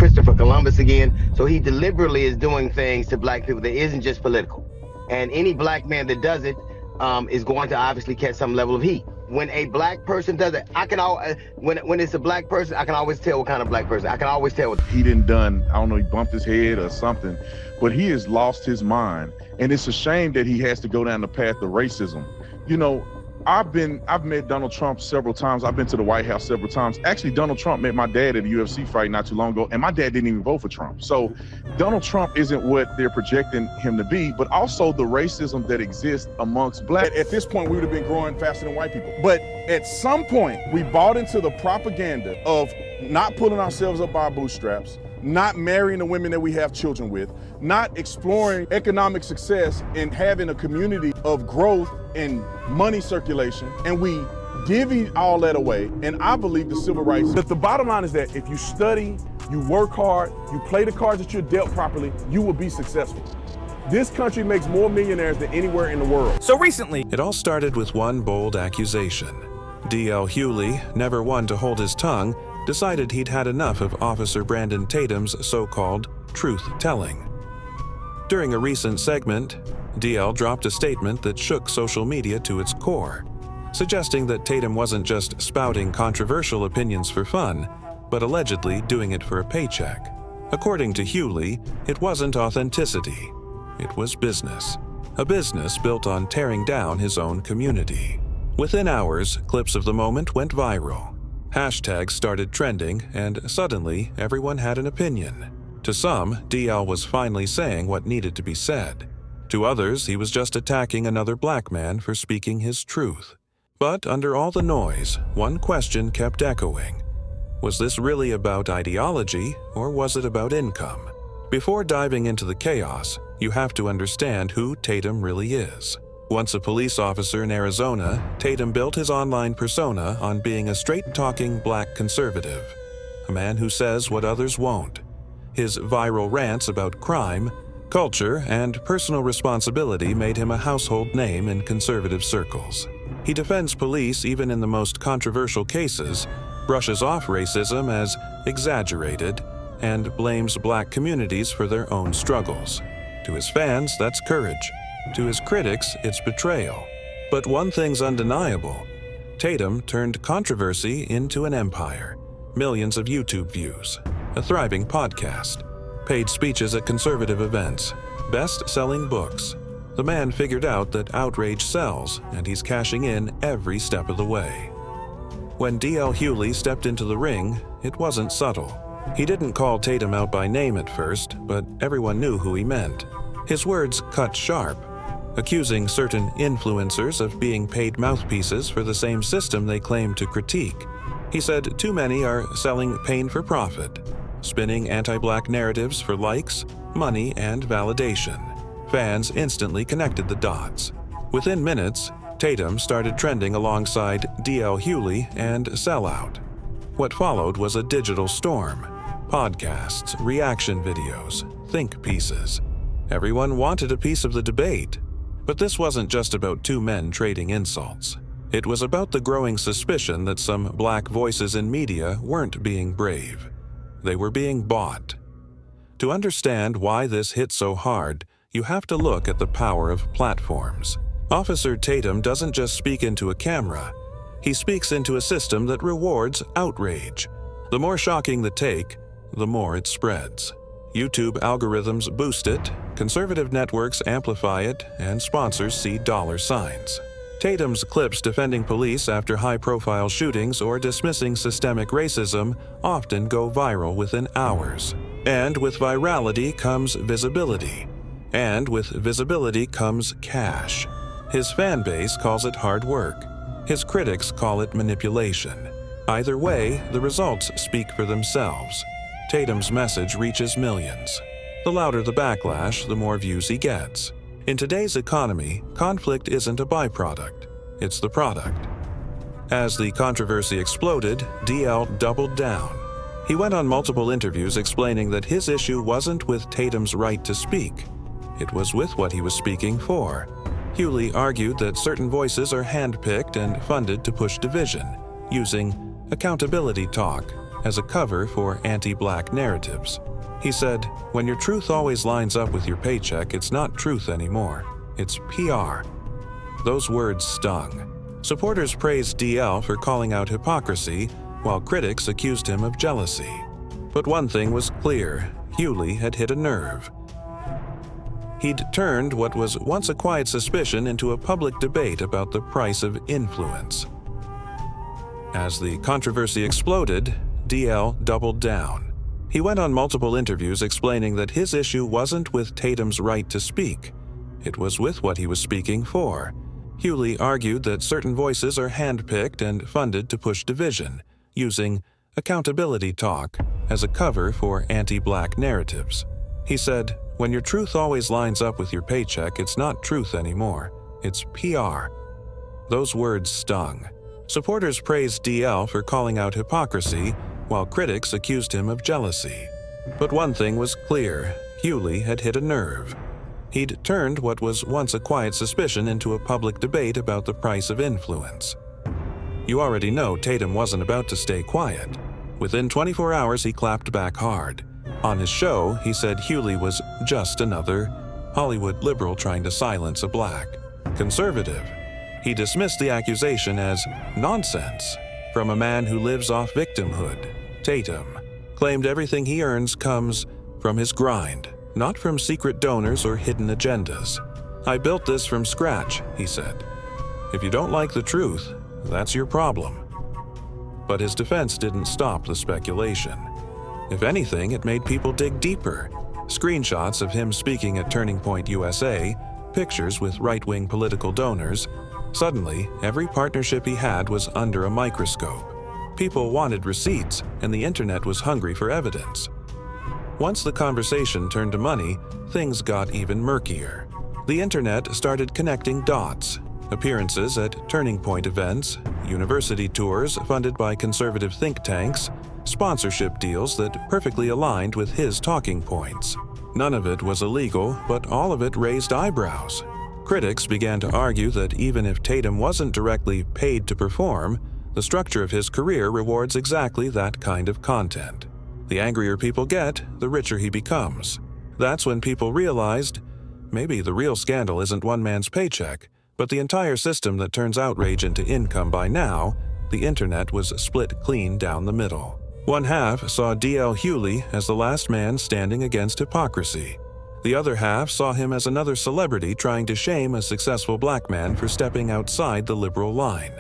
Christopher Columbus again. So he deliberately is doing things to black people that isn't just political. And any black man that does it is going to obviously catch some level of heat. When a black person does it, when it's a black person, I can always tell what kind of black person. I can always tell. He didn't I don't know, he bumped his head or something, but he has lost his mind. And it's a shame that he has to go down the path of racism. You know, I've met Donald Trump several times. I've been to the White House several times. Actually, Donald Trump met my dad at a UFC fight not too long ago, and my dad didn't even vote for Trump. So Donald Trump isn't what they're projecting him to be, but also the racism that exists amongst black. At this point, we would have been growing faster than white people. But at some point, we bought into the propaganda of not pulling ourselves up by our bootstraps, not marrying the women that we have children with, not exploring economic success and having a community of growth and money circulation, and we divvy all that away. And I believe the civil rights, but the bottom line is that if you study, you work hard, you play the cards that you're dealt properly, you will be successful. This country makes more millionaires than anywhere in the world. So recently, it all started with one bold accusation. DL Hughley, never one to hold his tongue, decided he'd had enough of Officer Brandon Tatum's so-called truth-telling. During a recent segment, DL dropped a statement that shook social media to its core, suggesting that Tatum wasn't just spouting controversial opinions for fun, but allegedly doing it for a paycheck. According to Hughley, it wasn't authenticity, it was business. A business built on tearing down his own community. Within hours, clips of the moment went viral. Hashtags started trending, and suddenly everyone had an opinion. To some, DL was finally saying what needed to be said. To others, he was just attacking another black man for speaking his truth. But under all the noise, one question kept echoing. Was this really about ideology, or was it about income? Before diving into the chaos, you have to understand who Tatum really is. Once a police officer in Arizona, Tatum built his online persona on being a straight-talking black conservative, a man who says what others won't. His viral rants about crime, culture, and personal responsibility made him a household name in conservative circles. He defends police even in the most controversial cases, brushes off racism as exaggerated, and blames black communities for their own struggles. To his fans, that's courage. To his critics, it's betrayal. But one thing's undeniable. Tatum turned controversy into an empire. Millions of YouTube views, a thriving podcast, paid speeches at conservative events, best-selling books. The man figured out that outrage sells, and he's cashing in every step of the way. When DL Hughley stepped into the ring, it wasn't subtle. He didn't call Tatum out by name at first, but everyone knew who he meant. His words cut sharp, accusing certain influencers of being paid mouthpieces for the same system they claim to critique. He said too many are selling pain for profit, spinning anti-black narratives for likes, money, and validation. Fans instantly connected the dots. Within minutes, Tatum started trending alongside DL Hughley and Sellout. What followed was a digital storm. Podcasts, reaction videos, think pieces. Everyone wanted a piece of the debate. But this wasn't just about two men trading insults. It was about the growing suspicion that some black voices in media weren't being brave. They were being bought. To understand why this hit so hard, you have to look at the power of platforms. Officer Tatum doesn't just speak into a camera. He speaks into a system that rewards outrage. The more shocking the take, the more it spreads. YouTube algorithms boost it, conservative networks amplify it, and sponsors see dollar signs. Tatum's clips defending police after high-profile shootings or dismissing systemic racism often go viral within hours. And with virality comes visibility. And with visibility comes cash. His fan base calls it hard work. His critics call it manipulation. Either way, the results speak for themselves. Tatum's message reaches millions. The louder the backlash, the more views he gets. In today's economy, conflict isn't a byproduct, it's the product. As the controversy exploded, DL doubled down. He went on multiple interviews explaining that his issue wasn't with Tatum's right to speak, it was with what he was speaking for. Hughley argued that certain voices are handpicked and funded to push division, using accountability talk as a cover for anti-black narratives. He said, "When your truth always lines up with your paycheck, it's not truth anymore. It's PR." Those words stung. Supporters praised DL for calling out hypocrisy, while critics accused him of jealousy. But one thing was clear: Hughley had hit a nerve. He'd turned what was once a quiet suspicion into a public debate about the price of influence. As the controversy exploded, DL doubled down. He went on multiple interviews explaining that his issue wasn't with Tatum's right to speak. It was with what he was speaking for. Hughley argued that certain voices are handpicked and funded to push division, using accountability talk as a cover for anti-black narratives. He said, "When your truth always lines up with your paycheck, it's not truth anymore. It's PR." Those words stung. Supporters praised DL for calling out hypocrisy, while critics accused him of jealousy. But one thing was clear: Hughley had hit a nerve. He'd turned what was once a quiet suspicion into a public debate about the price of influence. You already know Tatum wasn't about to stay quiet. Within 24 hours, he clapped back hard. On his show, he said Hughley was just another Hollywood liberal trying to silence a black conservative. He dismissed the accusation as nonsense from a man who lives off victimhood. Tatum claimed everything he earns comes from his grind, not from secret donors or hidden agendas. "I built this from scratch," he said. "If you don't like the truth, that's your problem." But his defense didn't stop the speculation. If anything, it made people dig deeper. Screenshots of him speaking at Turning Point USA, pictures with right-wing political donors. Suddenly, every partnership he had was under a microscope. People wanted receipts, and the internet was hungry for evidence. Once the conversation turned to money, things got even murkier. The internet started connecting dots. Appearances at Turning Point events, university tours funded by conservative think tanks, sponsorship deals that perfectly aligned with his talking points. None of it was illegal, but all of it raised eyebrows. Critics began to argue that even if Tatum wasn't directly paid to perform, the structure of his career rewards exactly that kind of content. The angrier people get, the richer he becomes. That's when people realized, maybe the real scandal isn't one man's paycheck, but the entire system that turns outrage into income. By now, the internet was split clean down the middle. One half saw DL Hughley as the last man standing against hypocrisy. The other half saw him as another celebrity trying to shame a successful black man for stepping outside the liberal line.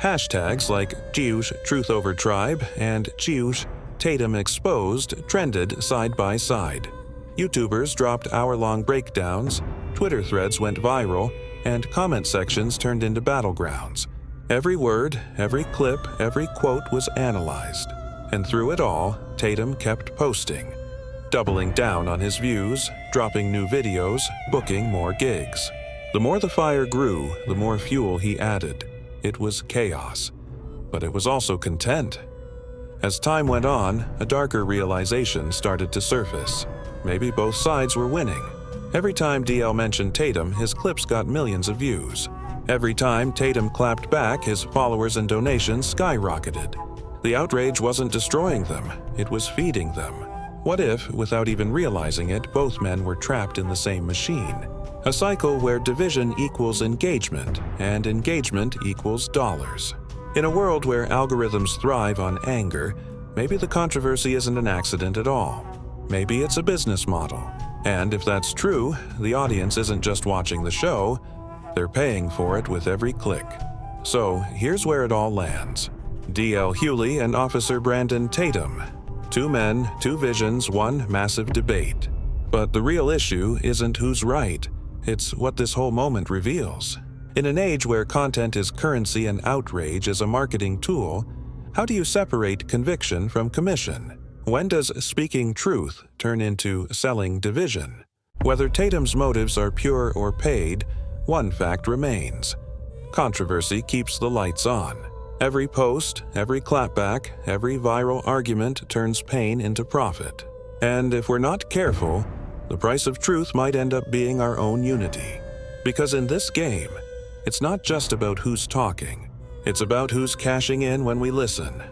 Hashtags like Jewish Truth Over Tribe and Jewish Tatum Exposed trended side by side. YouTubers dropped hour-long breakdowns, Twitter threads went viral, and comment sections turned into battlegrounds. Every word, every clip, every quote was analyzed. And through it all, Tatum kept posting, doubling down on his views, dropping new videos, booking more gigs. The more the fire grew, the more fuel he added. It was chaos, but it was also content. As time went on, a darker realization started to surface. Maybe both sides were winning. Every time DL mentioned Tatum, his clips got millions of views. Every time Tatum clapped back, his followers and donations skyrocketed. The outrage wasn't destroying them, it was feeding them. What if, without even realizing it, both men were trapped in the same machine? A cycle where division equals engagement, and engagement equals dollars. In a world where algorithms thrive on anger, maybe the controversy isn't an accident at all. Maybe it's a business model. And if that's true, the audience isn't just watching the show, they're paying for it with every click. So here's where it all lands. DL Hughley and Officer Brandon Tatum. Two men, two visions, one massive debate. But the real issue isn't who's right, it's what this whole moment reveals. In an age where content is currency and outrage is a marketing tool, how do you separate conviction from commission? When does speaking truth turn into selling division? Whether Tatum's motives are pure or paid, one fact remains. Controversy keeps the lights on. Every post, every clapback, every viral argument turns pain into profit. And if we're not careful, the price of truth might end up being our own unity. Because in this game, it's not just about who's talking. It's about who's cashing in when we listen.